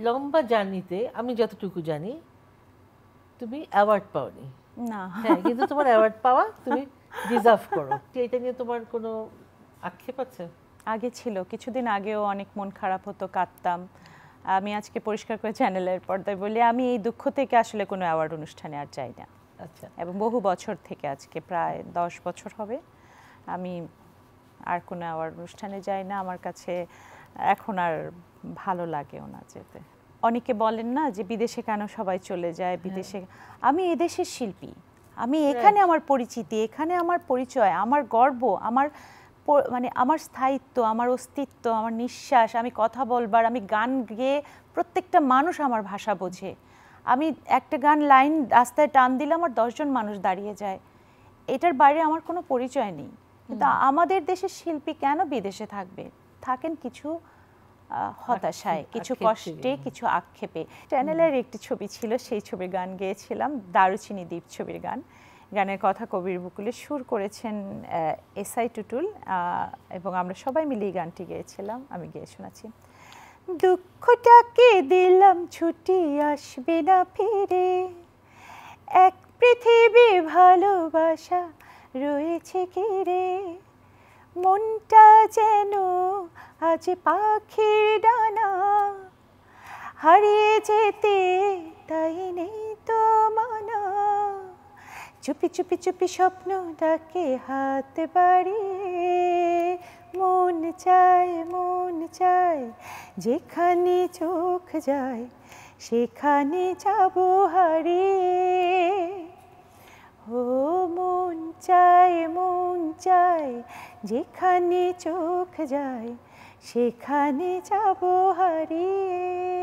লম্বা জার্নিতে আমি যতটুকু জানি তুমি অ্যাওয়ার্ড পাওনি। না, হ্যাঁ, কিন্তু তোমার অ্যাওয়ার্ড পাওয়া তুমি ডিজার্ভ করো। এটা নিয়ে তোমার কোনো আক্ষেপ আছে? আগে ছিল, কিছুদিন আগেও অনেক মন খারাপ হতো, কাঁদতাম। আমি আজকে পরিষ্কার করে চ্যানেলের পর্দায় বলি, আমি এই দুঃখ থেকে আসলে কোনো অ্যাওয়ার্ড অনুষ্ঠানে আর যাই না। আচ্ছা। এবং বহু বছর থেকে, আজকে প্রায় 10 বছর হবে, আমি আর কোনো অ্যাওয়ার্ড অনুষ্ঠানে যাই না। আমার কাছে এখন আর ভালো লাগেও না যেতে। অনেকে বলেন না যে বিদেশে কেন সবাই চলে যায়, বিদেশে। আমি এদেশের শিল্পী, আমি এখানে আমার পরিচিতি, এখানে আমার পরিচয়, আমার গর্ব, আমার মানে আমার স্থায়িত্ব, আমার অস্তিত্ব, আমার নিঃশ্বাস, আমি কথা বলবার, আমি গান গেয়ে প্রত্যেকটা মানুষ আমার ভাষা বোঝে। আমি একটা গান লাইন রাস্তায় টান দিলাম আর 10 জন মানুষ দাঁড়িয়ে যায়। এটার বাইরে আমার কোনো পরিচয় নেই। কিন্তু আমাদের দেশের শিল্পী কেন বিদেশে থাকবে? থাকেন কিছু হতাশায়, কিছু কষ্টে, কিছু আক্ষেপে। চ্যানেলের একটি ছবি ছিল, সেই ছবির গান গেয়েছিলাম, দারুচিনি দ্বীপ ছবির গান। গানের কথা কবির বকুলে, সুর করেছেন এসআই টুটুল, এবং আমরা সবাই মিলে এই গানটি গেয়েছিলাম। আমি গেয়ে শোনাচ্ছি। দুঃখটাকে দিলাম ছুটি, আসবে না ফিরে, এক পৃথিবী ভালোবাসা রয়েছে ঘিরে, মনটা যেন আজ পাখির ডানা, হারিয়ে যেতে তাই নেই তো মানা, চুপি চুপি চুপি স্বপ্ন ডাকে হাত বাড়িয়ে, মন চায় যেখানে চোখ যায় সেখানে যাব হারিয়ে। ও মন চায় যেখানে চোখ যায় সেখানে যাব হারিয়ে।